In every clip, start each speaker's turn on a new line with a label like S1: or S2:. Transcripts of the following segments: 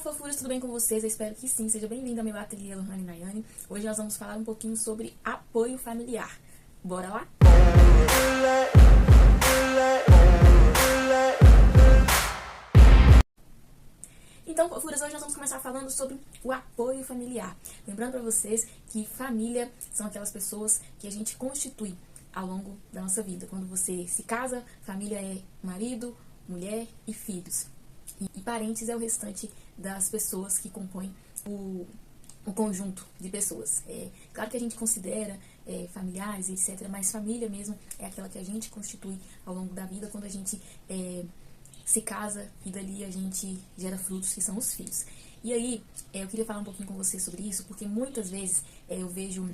S1: fofuras, tudo bem com vocês? Eu espero que sim. Seja bem-vindo ao meu ateliê Lohane Nayane. Hoje nós vamos falar um pouquinho sobre apoio familiar. Bora lá? Então, fofuras, hoje nós vamos começar falando sobre o apoio familiar. Lembrando para vocês que família são aquelas pessoas que a gente constitui ao longo da nossa vida. Quando você se casa, família é marido, mulher e filhos. E parentes é o restante das pessoas que compõem o conjunto de pessoas. Claro que a gente considera familiares, etc., mas família mesmo é aquela que a gente constitui ao longo da vida quando a gente se casa e dali a gente gera frutos que são os filhos. E aí, eu queria falar um pouquinho com vocês sobre isso, porque muitas vezes eu vejo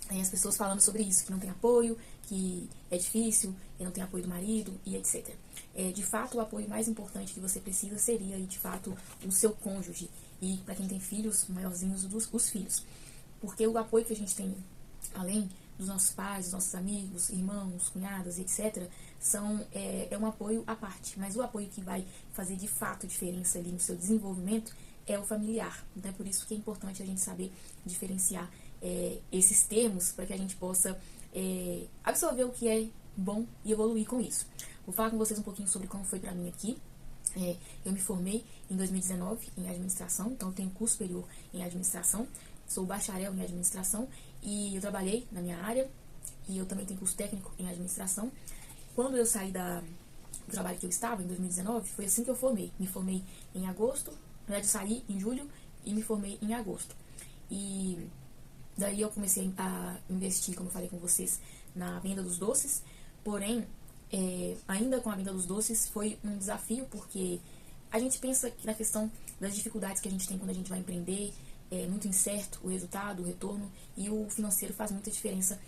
S1: as pessoas falando sobre isso, que não tem apoio, que é difícil, que não tem apoio do marido e etc. De fato, o apoio mais importante que você precisa seria, de fato, o seu cônjuge. E para quem tem filhos, maiorzinhos, os filhos. Porque o apoio que a gente tem, além dos nossos pais, dos nossos amigos, irmãos, cunhadas, etc., é um apoio à parte. Mas o apoio que vai fazer, de fato, diferença ali no seu desenvolvimento é o familiar. Então, é por isso que é importante a gente saber diferenciar esses termos para que a gente possa absorver o que é bom e evoluir com isso. Vou falar com vocês um pouquinho sobre como foi para mim aqui. Eu me formei em 2019 em administração, então eu tenho curso superior em administração, sou bacharel em administração e eu trabalhei na minha área e eu também tenho curso técnico em administração. Quando eu saí do trabalho que eu estava, em 2019, foi assim que eu formei. Me formei em agosto, na verdade eu saí em julho e me formei em agosto. E daí eu comecei a investir, como eu falei com vocês, na venda dos doces, porém, ainda com a venda dos doces foi um desafio, porque a gente pensa que na questão das dificuldades que a gente tem quando a gente vai empreender, é muito incerto o resultado, o retorno, e o financeiro faz muita diferença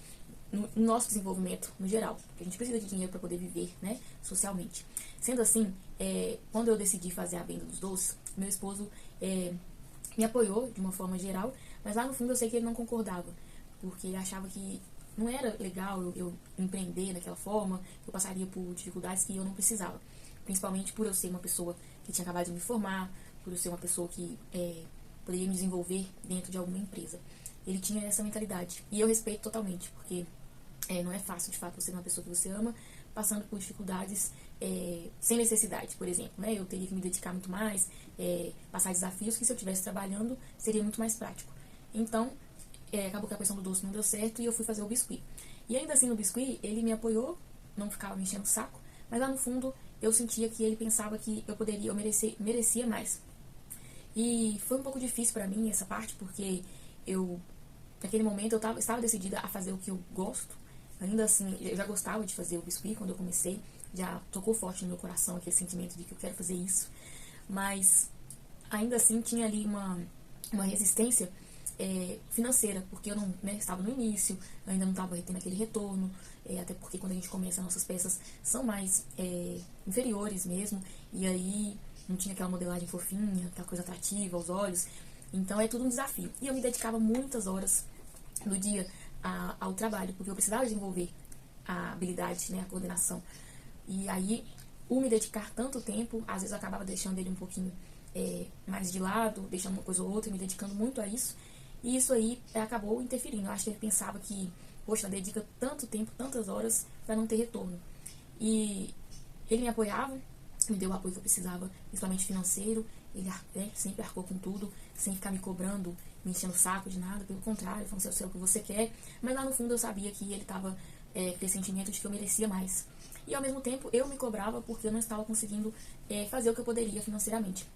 S1: no nosso desenvolvimento no geral, porque a gente precisa de dinheiro para poder viver, né, socialmente. Sendo assim, quando eu decidi fazer a venda dos doces, meu esposo me apoiou de uma forma geral, mas lá no fundo eu sei que ele não concordava, porque ele achava que não era legal eu empreender daquela forma, que eu passaria por dificuldades que eu não precisava. Principalmente por eu ser uma pessoa que tinha acabado de me formar, por eu ser uma pessoa que poderia me desenvolver dentro de alguma empresa. Ele tinha essa mentalidade, e eu respeito totalmente, porque não é fácil, de fato, você ser uma pessoa que você ama, passando por dificuldades sem necessidade, por exemplo, né? Eu teria que me dedicar muito mais, passar desafios que se eu estivesse trabalhando seria muito mais prático. Então, acabou que a questão do doce não deu certo e eu fui fazer o biscuit. E ainda assim no biscuit, ele me apoiou, não ficava me enchendo o saco, mas lá no fundo eu sentia que ele pensava que eu merecia mais. E foi um pouco difícil pra mim essa parte, porque naquele momento eu estava decidida a fazer o que eu gosto. Ainda assim, eu já gostava de fazer o biscuit quando eu comecei, já tocou forte no meu coração aquele sentimento de que eu quero fazer isso. Mas ainda assim tinha ali uma resistência financeira, porque eu não estava no início, eu ainda não estava tendo aquele retorno, até porque quando a gente começa, nossas peças são mais inferiores mesmo, e aí não tinha aquela modelagem fofinha, aquela coisa atrativa aos olhos, então é tudo um desafio. E eu me dedicava muitas horas do dia ao trabalho, porque eu precisava desenvolver a habilidade, a coordenação. E aí, me dedicar tanto tempo, às vezes eu acabava deixando ele um pouquinho mais de lado, deixando uma coisa ou outra, me dedicando muito a isso. E isso aí acabou interferindo. Eu acho que ele pensava que, poxa, dedica tanto tempo, tantas horas para não ter retorno. E ele me apoiava, me deu o apoio que eu precisava, principalmente financeiro. Ele sempre arcou com tudo, sem ficar me cobrando, me enchendo o saco de nada. Pelo contrário, falando, eu sei o que você quer. Mas lá no fundo eu sabia que ele estava com esse sentimento de que eu merecia mais. E ao mesmo tempo eu me cobrava porque eu não estava conseguindo fazer o que eu poderia financeiramente.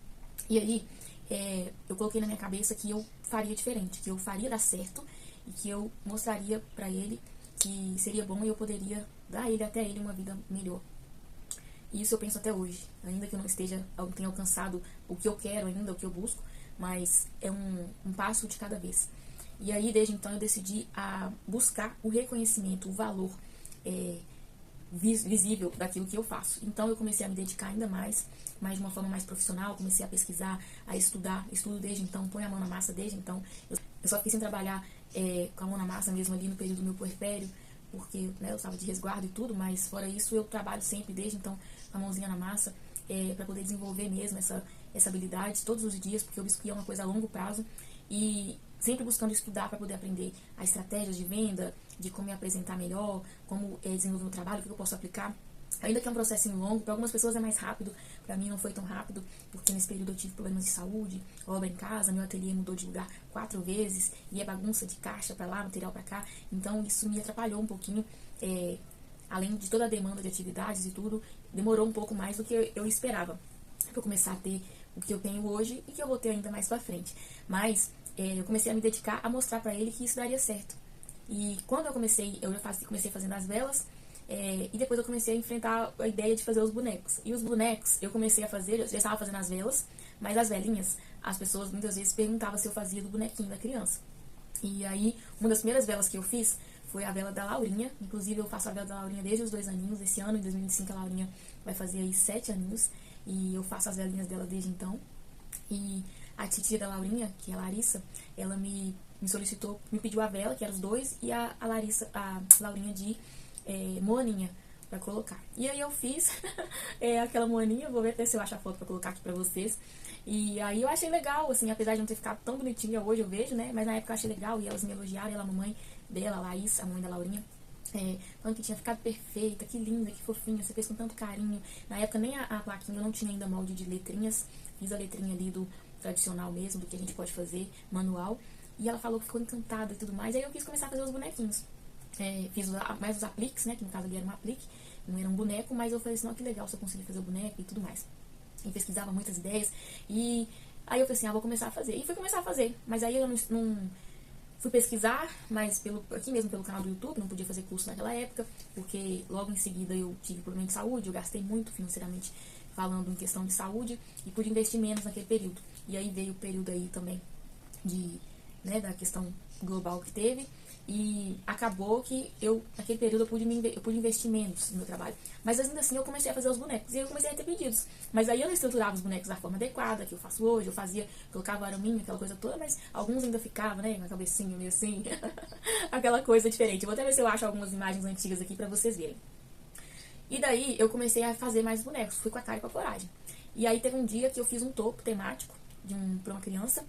S1: E aí, eu coloquei na minha cabeça que eu faria diferente, que eu faria dar certo e que eu mostraria pra ele que seria bom e eu poderia dar até ele uma vida melhor. E isso eu penso até hoje, ainda que eu não tenha alcançado o que eu quero ainda, o que eu busco, mas é um passo de cada vez. E aí, desde então, eu decidi a buscar o reconhecimento, o valor visível daquilo que eu faço. Então eu comecei a me dedicar ainda mais de uma forma mais profissional, comecei a pesquisar, a estudar, estudo desde então, ponho a mão na massa desde então. Eu só fiquei sem trabalhar com a mão na massa mesmo ali no período do meu puerpério, porque eu estava de resguardo e tudo, mas fora isso eu trabalho sempre desde então com a mãozinha na massa, para poder desenvolver mesmo essa habilidade todos os dias, porque eu vi que é uma coisa a longo prazo, e sempre buscando estudar para poder aprender as estratégias de venda, de como me apresentar melhor, como desenvolver o trabalho, o que eu posso aplicar. Ainda que é um processinho longo, para algumas pessoas é mais rápido, para mim não foi tão rápido, porque nesse período eu tive problemas de saúde, obra em casa, meu ateliê mudou de lugar 4 vezes, e é bagunça de caixa para lá, material para cá, então isso me atrapalhou um pouquinho, além de toda a demanda de atividades e tudo, demorou um pouco mais do que eu esperava, para eu começar a ter o que eu tenho hoje e que eu vou ter ainda mais para frente. Mas eu comecei a me dedicar a mostrar para ele que isso daria certo. E quando eu comecei fazendo as velas, e depois eu comecei a enfrentar a ideia de fazer os bonecos. E os bonecos eu comecei a fazer, eu já estava fazendo as velas, mas as velinhas, as pessoas muitas vezes perguntavam se eu fazia do bonequinho da criança. E aí, uma das primeiras velas que eu fiz foi a vela da Laurinha. Inclusive, eu faço a vela da Laurinha desde os 2 aninhos. Esse ano, em 2025, a Laurinha vai fazer aí 7 aninhos. E eu faço as velinhas dela desde então. E a titia da Laurinha, que é a Larissa, ela me solicitou, me pediu a vela, que eram os 2, e a Laurinha de Moaninha pra colocar. E aí eu fiz aquela Moaninha, vou ver até se eu acho a foto pra colocar aqui pra vocês. E aí eu achei legal, assim, apesar de não ter ficado tão bonitinha hoje, eu vejo, né? Mas na época eu achei legal, e elas me elogiaram, ela, a mamãe dela, a Laís, a mãe da Laurinha, falando que tinha ficado perfeita, que linda, que fofinha, você fez com tanto carinho. Na época nem a plaquinha, eu não tinha ainda molde de letrinhas, fiz a letrinha ali do tradicional mesmo, do que a gente pode fazer, manual. E ela falou que ficou encantada e tudo mais, aí eu quis começar a fazer os bonequinhos. Fiz mais os apliques, né, que no caso ali era um aplique, não era um boneco, mas eu falei assim, não, que legal se eu conseguir fazer o boneco e tudo mais. E pesquisava muitas ideias, e aí eu falei assim, vou começar a fazer. E fui começar a fazer, mas aí eu não fui pesquisar, mas aqui mesmo pelo canal do YouTube, não podia fazer curso naquela época, porque logo em seguida eu tive problema de saúde, eu gastei muito financeiramente falando em questão de saúde, e pude investir menos naquele período. E aí veio o período aí também da questão global que teve, e acabou que naquele período eu pude investir menos no meu trabalho. Mas ainda assim eu comecei a fazer os bonecos, e eu comecei a ter pedidos. Mas aí eu não estruturava os bonecos da forma adequada, que eu faço hoje, colocava araminha, aquela coisa toda, mas alguns ainda ficavam, né, com a cabecinha meio assim, aquela coisa diferente. Eu vou até ver se eu acho algumas imagens antigas aqui pra vocês verem. E daí eu comecei a fazer mais bonecos, fui com a cara e com a coragem. E aí teve um dia que eu fiz um topo temático pra uma criança,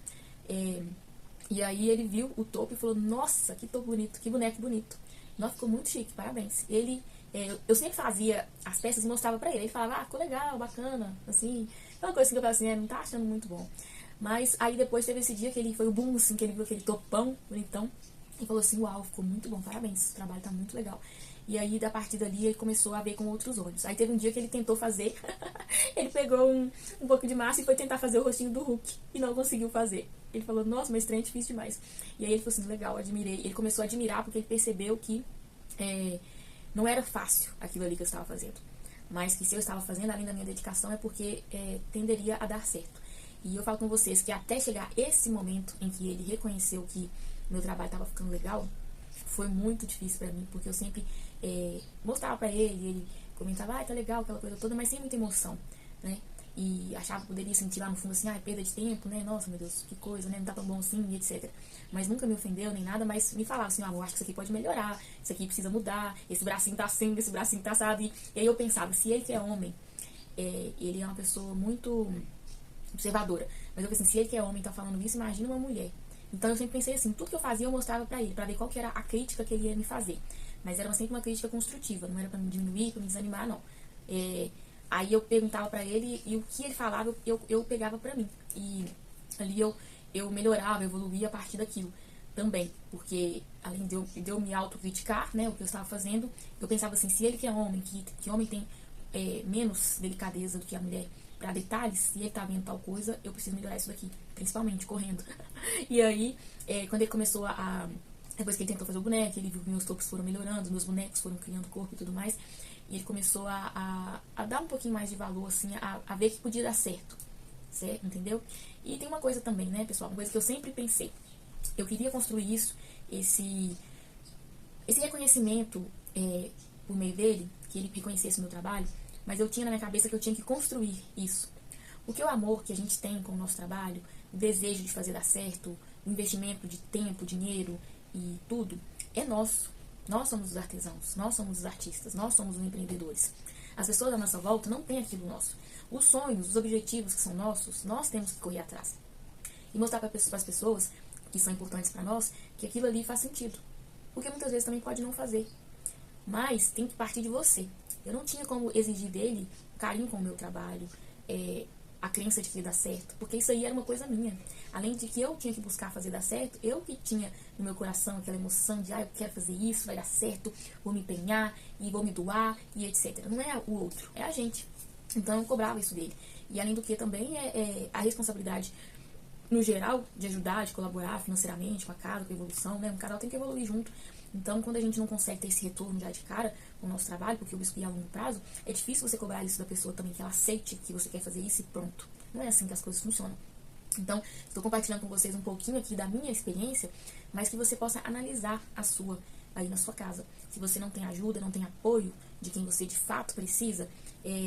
S1: e aí ele viu o topo e falou, nossa, que topo bonito, que boneco bonito. Nossa, ficou muito chique, parabéns. Eu sempre fazia as peças e mostrava pra ele. Ele falava, ficou legal, bacana, assim. Aquela coisa que eu falava assim, não tá achando muito bom. Mas aí depois teve esse dia que ele foi o boom, assim, que ele viu aquele topão bonitão. E falou assim, uau, ficou muito bom, parabéns, o trabalho tá muito legal. E aí, da partir dali, ele começou a ver com outros olhos. Aí teve um dia que ele tentou fazer, ele pegou um pouco de massa e foi tentar fazer o rostinho do Hulk. E não conseguiu fazer. Ele falou, nossa, mas trem é difícil demais. E aí ele falou assim, legal, admirei. Ele começou a admirar porque ele percebeu que não era fácil aquilo ali que eu estava fazendo. Mas que se eu estava fazendo, além da minha dedicação, é porque tenderia a dar certo. E eu falo com vocês que até chegar esse momento em que ele reconheceu que meu trabalho estava ficando legal, foi muito difícil pra mim, porque eu sempre mostrava pra ele comentava, tá legal, aquela coisa toda, mas sem muita emoção, né? E achava que poderia sentir lá no fundo assim, perda de tempo, né? Nossa, meu Deus, que coisa, né? Não tá tão bom assim, etc. Mas nunca me ofendeu nem nada, mas me falava assim, amor, acho que isso aqui pode melhorar, isso aqui precisa mudar, esse bracinho tá assim, esse bracinho tá assado. E aí eu pensava, se ele que é homem, ele é uma pessoa muito observadora, mas eu pensei, se ele que é homem tá falando isso, imagina uma mulher. Então eu sempre pensei assim, tudo que eu fazia eu mostrava pra ele, pra ver qual que era a crítica que ele ia me fazer. Mas era sempre uma crítica construtiva, não era pra me diminuir, pra me desanimar, não. Aí eu perguntava pra ele e o que ele falava eu pegava pra mim. E ali eu melhorava, evoluía a partir daquilo também. Porque além de eu me autocriticar, né, o que eu estava fazendo, eu pensava assim, se ele que é homem, que homem tem menos delicadeza do que a mulher pra detalhes, se ele tá vendo tal coisa, eu preciso melhorar isso daqui, principalmente correndo. E aí, quando ele começou depois que ele tentou fazer o boneco, ele viu que meus topos foram melhorando, meus bonecos foram criando corpo e tudo mais, e ele começou a dar um pouquinho mais de valor, assim, a ver que podia dar certo, entendeu? E tem uma coisa também, né, pessoal, uma coisa que eu sempre pensei, eu queria construir esse reconhecimento por meio dele, que ele reconhecesse o meu trabalho, mas eu tinha na minha cabeça que eu tinha que construir isso. Porque o amor que a gente tem com o nosso trabalho, o desejo de fazer dar certo, o investimento de tempo, dinheiro e tudo, é nosso. Nós somos os artesãos, nós somos os artistas, nós somos os empreendedores. As pessoas à nossa volta não têm aquilo nosso. Os sonhos, os objetivos que são nossos, nós temos que correr atrás. E mostrar para as pessoas que são importantes para nós que aquilo ali faz sentido. Porque muitas vezes também pode não fazer. Mas tem que partir de você. Eu não tinha como exigir dele carinho com o meu trabalho, a crença de que ia dar certo, porque isso aí era uma coisa minha. Além de que eu tinha que buscar fazer dar certo, eu que tinha no meu coração aquela emoção de, eu quero fazer isso, vai dar certo, vou me empenhar e vou me doar e etc. Não é o outro, é a gente. Então eu cobrava isso dele. E além do que também a responsabilidade no geral de ajudar, de colaborar financeiramente com a casa, com a evolução, né? Um casal tem que evoluir junto. Então, quando a gente não consegue ter esse retorno já de cara com o nosso trabalho, porque o biscuit é a longo prazo, é difícil você cobrar isso da pessoa também, que ela aceite que você quer fazer isso e pronto. Não é assim que as coisas funcionam. Então, estou compartilhando com vocês um pouquinho aqui da minha experiência, mas que você possa analisar a sua aí na sua casa. Se você não tem ajuda, não tem apoio de quem você de fato precisa,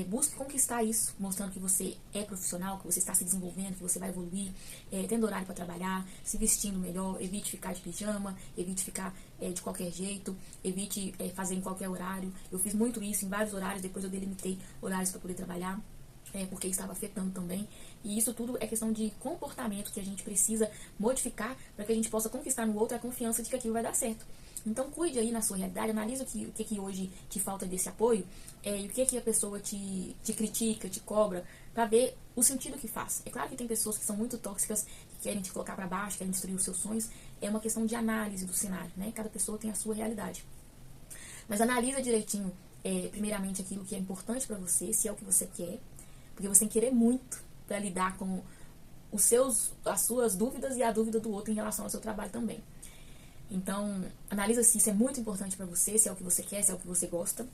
S1: busque conquistar isso, mostrando que você é profissional, que você está se desenvolvendo, que você vai evoluir, tendo horário para trabalhar, se vestindo melhor, evite ficar de pijama, evite ficar de qualquer jeito, evite fazer em qualquer horário. Eu fiz muito isso em vários horários, depois eu delimitei horários para poder trabalhar. Porque estava afetando também. E isso tudo é questão de comportamento que a gente precisa modificar para que a gente possa conquistar no outro a confiança de que aquilo vai dar certo. Então cuide aí na sua realidade, analise o que hoje te falta desse apoio e o que a pessoa te critica, te cobra, para ver o sentido que faz. É claro que tem pessoas que são muito tóxicas, que querem te colocar para baixo, querem destruir os seus sonhos. É uma questão de análise do cenário, né? Cada pessoa tem a sua realidade. Mas analisa direitinho, primeiramente, aquilo que é importante para você, se é o que você quer. Porque você tem que querer muito para lidar com as suas dúvidas e a dúvida do outro em relação ao seu trabalho também. Então, analisa se isso é muito importante para você, se é o que você quer, se é o que você gosta.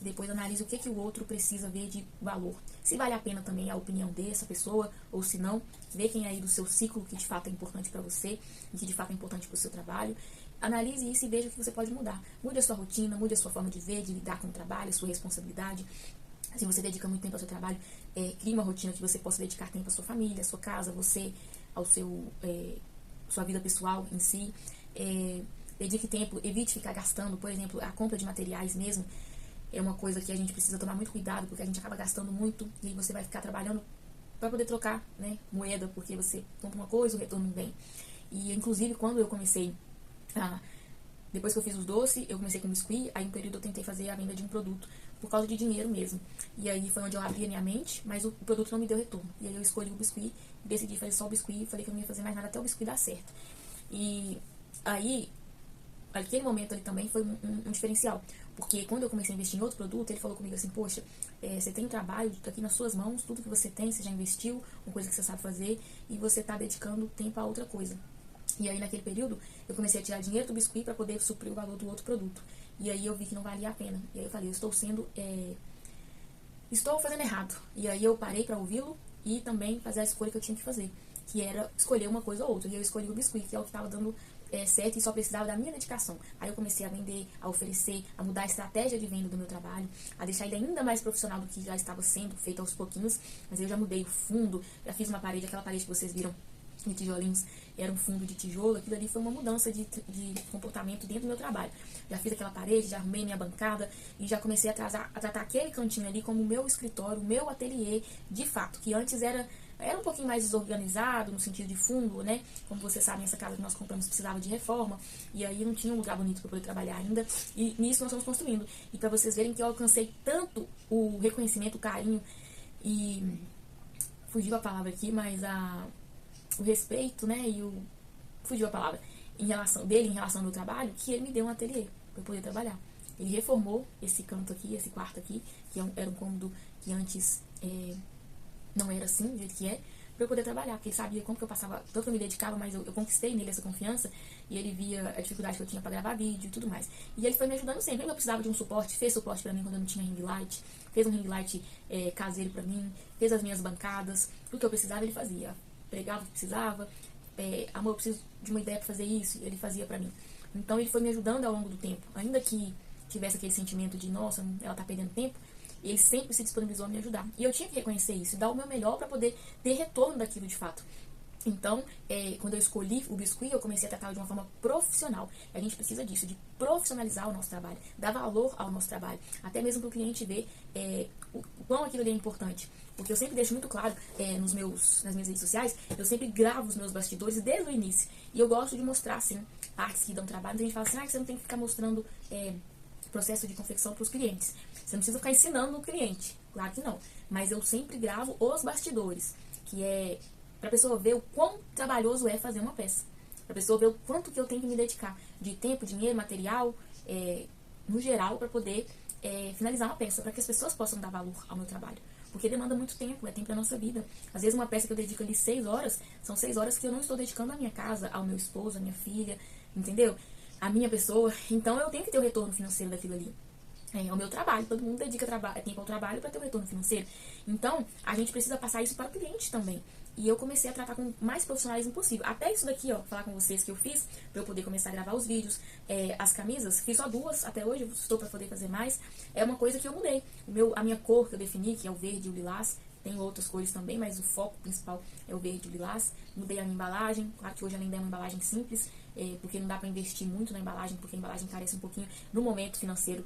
S1: Depois analisa o que o outro precisa ver de valor. Se vale a pena também a opinião dessa pessoa, ou se não, vê quem é aí do seu ciclo que de fato é importante para você, e que de fato é importante para o seu trabalho. Analise isso e veja o que você pode mudar. Mude a sua rotina, mude a sua forma de ver, de lidar com o trabalho, a sua responsabilidade. Se você dedica muito tempo ao seu trabalho, crie uma rotina que você possa dedicar tempo à sua família, à sua casa, você, ao sua vida pessoal em si. Dedique tempo, evite ficar gastando, por exemplo, a compra de materiais mesmo. É uma coisa que a gente precisa tomar muito cuidado, porque a gente acaba gastando muito e você vai ficar trabalhando para poder trocar, né, moeda, porque você compra uma coisa e o retorno não vem. E, inclusive, quando eu comecei depois que eu fiz os doces, eu comecei com biscuit, aí um período eu tentei fazer a venda de um produto, por causa de dinheiro mesmo. E aí foi onde eu abri a minha mente, mas o produto não me deu retorno. E aí eu escolhi o biscuit, decidi fazer só o biscuit, e falei que eu não ia fazer mais nada até o biscuit dar certo. E aí, aquele momento ali também foi um diferencial. Porque quando eu comecei a investir em outro produto, ele falou comigo assim, poxa, você tem trabalho aqui nas suas mãos, tudo que você tem, você já investiu, uma coisa que você sabe fazer, e você está dedicando tempo a outra coisa. E aí, naquele período, eu comecei a tirar dinheiro do biscuit para poder suprir o valor do outro produto. E aí eu vi que não valia a pena. E aí eu falei, estou fazendo errado. E aí eu parei para ouvi-lo e também fazer a escolha que eu tinha que fazer, que era escolher uma coisa ou outra. E eu escolhi o biscuit, que é o que estava dando certo e só precisava da minha dedicação. Aí eu comecei a vender, a oferecer, a mudar a estratégia de venda do meu trabalho, a deixar ele ainda mais profissional do que já estava sendo feito aos pouquinhos. Mas eu já mudei o fundo, já fiz uma parede, aquela parede que vocês viram de tijolinhos, era um fundo de tijolo. Aquilo ali foi uma mudança de comportamento dentro do meu trabalho. Já fiz aquela parede, já arrumei minha bancada e já comecei a tratar aquele cantinho ali como o meu escritório, o meu ateliê, de fato, que antes era um pouquinho mais desorganizado no sentido de fundo, né? Como vocês sabem, essa casa que nós compramos precisava de reforma e aí não tinha um lugar bonito para poder trabalhar ainda, e nisso nós estamos construindo. E para vocês verem que eu alcancei tanto o reconhecimento, o carinho e fugiu a palavra aqui, mas o respeito, né, fugiu a palavra, em relação ao meu trabalho, que ele me deu um ateliê para eu poder trabalhar. Ele reformou esse canto aqui, esse quarto aqui, que era um cômodo que antes não era assim, do jeito que é, para eu poder trabalhar, porque ele sabia como que eu passava, tanto que eu me dedicava, mas eu conquistei nele essa confiança, e ele via a dificuldade que eu tinha para gravar vídeo e tudo mais. E ele foi me ajudando sempre. Eu precisava de um suporte, fez suporte para mim quando eu não tinha ring light, fez um ring light caseiro para mim, fez as minhas bancadas, tudo que eu precisava ele fazia. Pregava o que precisava, amor, eu preciso de uma ideia para fazer isso, e ele fazia para mim. Então ele foi me ajudando ao longo do tempo, ainda que tivesse aquele sentimento de, nossa, ela tá perdendo tempo, ele sempre se disponibilizou a me ajudar. E eu tinha que reconhecer isso, e dar o meu melhor para poder ter retorno daquilo de fato. Então, quando eu escolhi o biscuit, eu comecei a tratá-lo de uma forma profissional. E a gente precisa disso, de profissionalizar o nosso trabalho, dar valor ao nosso trabalho, até mesmo para o cliente ver o quão aquilo ali é importante. Porque eu sempre deixo muito claro nas minhas redes sociais, eu sempre gravo os meus bastidores desde o início. E eu gosto de mostrar, assim, partes que dão trabalho. Então a gente fala assim, você não tem que ficar mostrando processo de confecção para os clientes. Você não precisa ficar ensinando o cliente, claro que não. Mas eu sempre gravo os bastidores, que é para a pessoa ver o quão trabalhoso é fazer uma peça. Para a pessoa ver o quanto que eu tenho que me dedicar de tempo, dinheiro, material, no geral, para poder finalizar uma peça, para que as pessoas possam dar valor ao meu trabalho. Porque demanda muito tempo, é tempo da nossa vida. Às vezes uma peça que eu dedico ali 6 horas, são 6 horas que eu não estou dedicando à minha casa, ao meu esposo, à minha filha, entendeu? À minha pessoa. Então eu tenho que ter o retorno financeiro daquilo ali. É o meu trabalho, todo mundo dedica tempo ao trabalho para ter um retorno financeiro. Então, a gente precisa passar isso para o cliente também. E eu comecei a tratar com o mais profissionalismo possível. Até isso daqui, ó, falar com vocês que eu fiz, para eu poder começar a gravar os vídeos. As camisas, fiz só 2 até hoje, estou para poder fazer mais. É uma coisa que eu mudei. A minha cor que eu defini, que é o verde e o lilás, tem outras cores também, mas o foco principal é o verde e o lilás. Mudei a minha embalagem, claro que hoje ainda é uma embalagem simples, porque não dá para investir muito na embalagem, porque a embalagem carece um pouquinho no momento financeiro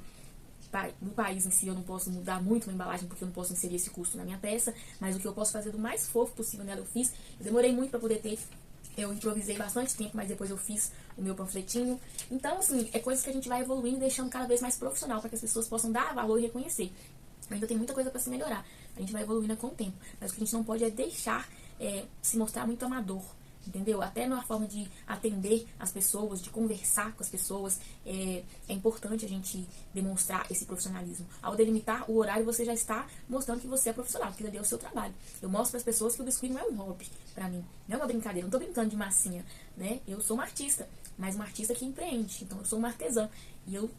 S1: do país em si. Eu não posso mudar muito uma embalagem porque eu não posso inserir esse custo na minha peça, mas o que eu posso fazer do mais fofo possível nela eu fiz. Eu demorei muito para poder ter, eu improvisei bastante tempo, mas depois eu fiz o meu panfletinho. Então, assim, é coisas que a gente vai evoluindo, deixando cada vez mais profissional para que as pessoas possam dar valor e reconhecer. Ainda tem muita coisa para se melhorar, a gente vai evoluindo com o tempo, mas o que a gente não pode é deixar se mostrar muito amador. Entendeu? Até na forma de atender as pessoas, de conversar com as pessoas, é importante a gente demonstrar esse profissionalismo. Ao delimitar o horário, você já está mostrando que você é profissional, que ele é o seu trabalho. Eu mostro para as pessoas que o biscuit não é um hobby para mim, não é uma brincadeira, não estou brincando de massinha, né? Eu sou uma artista, mas uma artista que empreende, então eu sou uma artesã e eu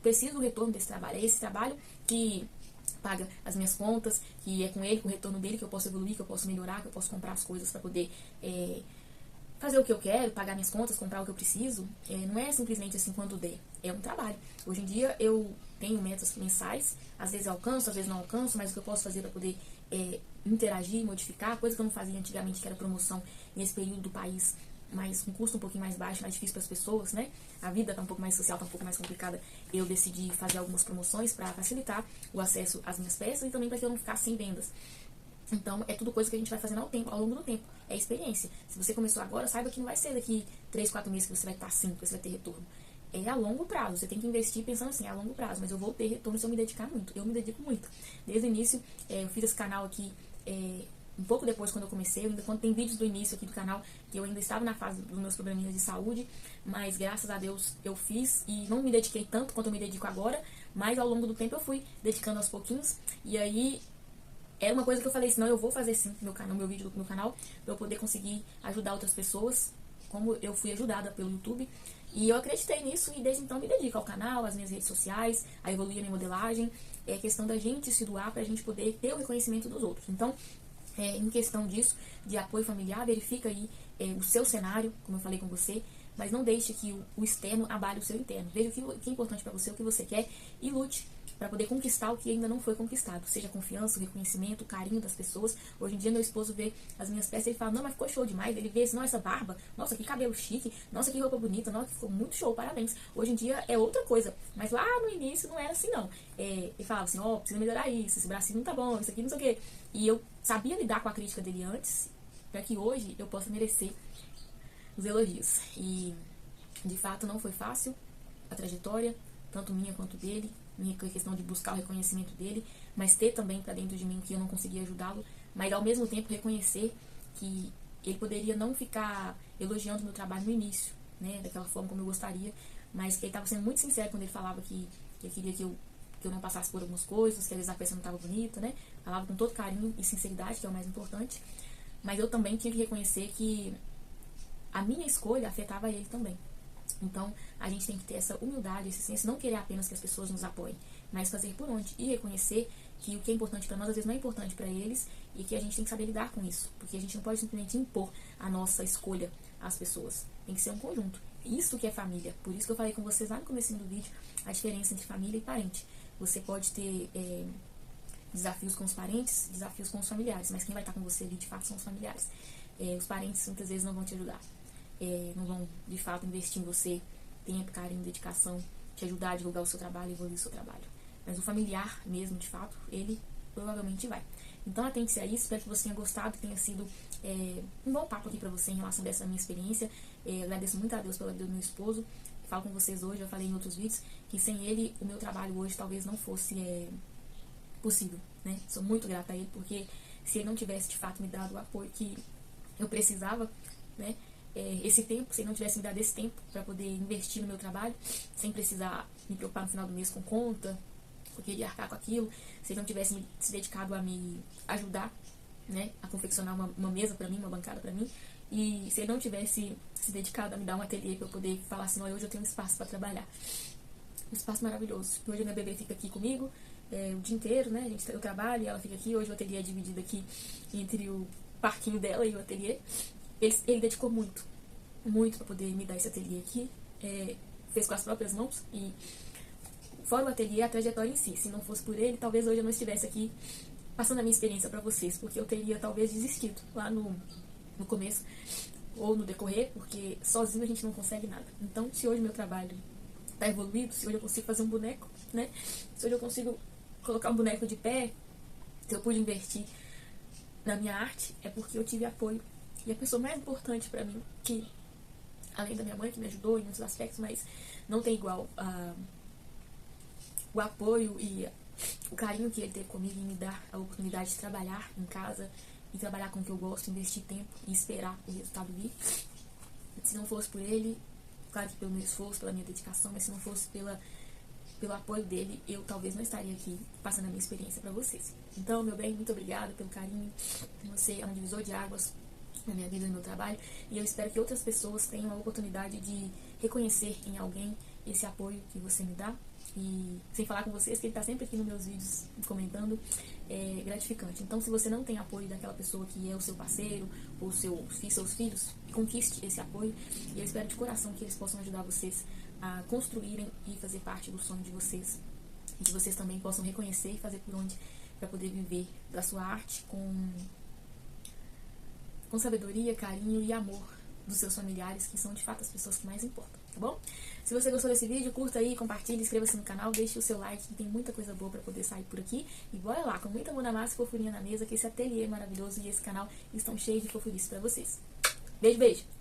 S1: preciso do retorno desse trabalho. É esse trabalho que paga as minhas contas, que é com ele, com o retorno dele, que eu posso evoluir, que eu posso melhorar, que eu posso comprar as coisas para poder fazer o que eu quero, pagar minhas contas, comprar o que eu preciso. Não é simplesmente assim quando der, é um trabalho. Hoje em dia eu tenho metas mensais, às vezes eu alcanço, às vezes não alcanço, mas o que eu posso fazer para poder interagir, modificar, coisa que eu não fazia antigamente, que era promoção nesse período do país, mas um custo um pouquinho mais baixo, mais difícil para as pessoas, né? A vida tá um pouco mais social, tá um pouco mais complicada. Eu decidi fazer algumas promoções para facilitar o acesso às minhas peças e também para que eu não ficasse sem vendas. Então, é tudo coisa que a gente vai fazendo ao longo do tempo. É experiência. Se você começou agora, saiba que não vai ser daqui 3, 4 meses que você vai estar assim, que você vai ter retorno. É a longo prazo. Você tem que investir pensando assim, a longo prazo. Mas eu vou ter retorno se eu me dedicar muito. Eu me dedico muito. Desde o início, eu fiz esse canal aqui um pouco depois, quando eu comecei. Quando tem vídeos do início aqui do canal, que eu ainda estava na fase dos meus probleminhas de saúde. Mas, graças a Deus, eu fiz. E não me dediquei tanto quanto eu me dedico agora. Mas, ao longo do tempo, eu fui dedicando aos pouquinhos. E aí era uma coisa que eu falei assim, não, eu vou fazer sim meu vídeo no canal, pra eu poder conseguir ajudar outras pessoas, como eu fui ajudada pelo YouTube. E eu acreditei nisso e desde então me dedico ao canal, às minhas redes sociais, a evoluir a minha modelagem. É questão da gente se doar pra gente poder ter o reconhecimento dos outros. Então, em questão disso, de apoio familiar, verifica aí o seu cenário, como eu falei com você, mas não deixe que o externo abale o seu interno. Veja o que é importante pra você, o que você quer e lute para poder conquistar o que ainda não foi conquistado. Seja a confiança, o reconhecimento, o carinho das pessoas. Hoje em dia, meu esposo vê as minhas peças e ele fala, não, mas ficou show demais. Ele vê assim, não, essa barba, nossa, que cabelo chique, nossa, que roupa bonita, nossa, ficou muito show, parabéns. Hoje em dia é outra coisa, mas lá no início não era assim, não. Ele falava assim, ó, precisa melhorar isso, esse bracinho não tá bom, isso aqui não sei o quê. E eu sabia lidar com a crítica dele antes, para que hoje eu possa merecer os elogios. E, de fato, não foi fácil a trajetória, tanto minha quanto dele, minha questão de buscar o reconhecimento dele, mas ter também para dentro de mim que eu não conseguia ajudá-lo, mas ao mesmo tempo reconhecer que ele poderia não ficar elogiando meu trabalho no início, né, daquela forma como eu gostaria, mas que ele estava sendo muito sincero quando ele falava que ele queria que eu não passasse por algumas coisas, que às vezes a peça não estava bonita, né, falava com todo carinho e sinceridade, que é o mais importante, mas eu também tinha que reconhecer que a minha escolha afetava ele também. Então, a gente tem que ter essa humildade, esse senso, não querer apenas que as pessoas nos apoiem, mas fazer por onde e reconhecer que o que é importante para nós, às vezes não é importante para eles e que a gente tem que saber lidar com isso, porque a gente não pode simplesmente impor a nossa escolha às pessoas, tem que ser um conjunto. Isso que é família, por isso que eu falei com vocês lá no começo do vídeo, a diferença entre família e parente. Você pode ter desafios com os parentes, desafios com os familiares, mas quem vai estar com você ali de fato são os familiares. os parentes muitas vezes não vão te ajudar. Não vão, de fato, investir em você tempo, carinho, dedicação, te ajudar a divulgar o seu trabalho, evoluir o seu trabalho. Mas o familiar mesmo, de fato, ele provavelmente vai. Então atente-se a isso, espero que você tenha gostado, que tenha sido um bom papo aqui pra você em relação dessa minha experiência. Agradeço muito a Deus pela vida do meu esposo. Falo com vocês hoje, já falei em outros vídeos, que sem ele o meu trabalho hoje talvez não fosse possível, né? Sou muito grata a ele, porque se ele não tivesse de fato me dado o apoio que eu precisava, né? Esse tempo, se ele não tivesse me dado esse tempo para poder investir no meu trabalho, sem precisar me preocupar no final do mês com conta, eu queria arcar com aquilo, se ele não tivesse se dedicado a me ajudar, né, a confeccionar uma mesa para mim, uma bancada para mim, e se ele não tivesse se dedicado a me dar um ateliê para eu poder falar assim, hoje eu tenho um espaço para trabalhar. Um espaço maravilhoso. Hoje a minha bebê fica aqui comigo o dia inteiro, né? Eu trabalho e ela fica aqui. Hoje o ateliê é dividido aqui entre o parquinho dela e o ateliê. Ele dedicou muito para poder me dar esse ateliê aqui. Fez com as próprias mãos e fora o ateliê, a trajetória em si. Se não fosse por ele, talvez hoje eu não estivesse aqui passando a minha experiência para vocês, porque eu teria talvez desistido lá no começo ou no decorrer, porque sozinho a gente não consegue nada. Então, se hoje meu trabalho está evoluído, se hoje eu consigo fazer um boneco, né? Se hoje eu consigo colocar um boneco de pé, se eu pude investir na minha arte, é porque eu tive apoio. E a pessoa mais importante para mim, que além da minha mãe, que me ajudou em muitos aspectos, mas não tem igual o apoio e o carinho que ele teve comigo em me dar a oportunidade de trabalhar em casa e trabalhar com o que eu gosto, investir tempo e esperar o resultado vir. Se não fosse por ele, claro que pelo meu esforço, pela minha dedicação, mas se não fosse pelo apoio dele, eu talvez não estaria aqui passando a minha experiência para vocês. Então, meu bem, muito obrigada pelo carinho. Você é um divisor de águas na minha vida e no meu trabalho, e eu espero que outras pessoas tenham a oportunidade de reconhecer em alguém esse apoio que você me dá. E sem falar com vocês, que ele está sempre aqui nos meus vídeos comentando, é gratificante. Então, se você não tem apoio daquela pessoa que é o seu parceiro, ou seus filhos, conquiste esse apoio. E eu espero de coração que eles possam ajudar vocês a construírem e fazer parte do sonho de vocês. E que vocês também possam reconhecer e fazer por onde para poder viver da sua arte com sabedoria, carinho e amor dos seus familiares, que são de fato as pessoas que mais importam, tá bom? Se você gostou desse vídeo, curta aí, compartilhe, inscreva-se no canal, deixe o seu like, que tem muita coisa boa pra poder sair por aqui. E bora lá, com muita mão na massa e fofurinha na mesa, que esse ateliê é maravilhoso e esse canal estão cheios de fofurice pra vocês. Beijo, beijo!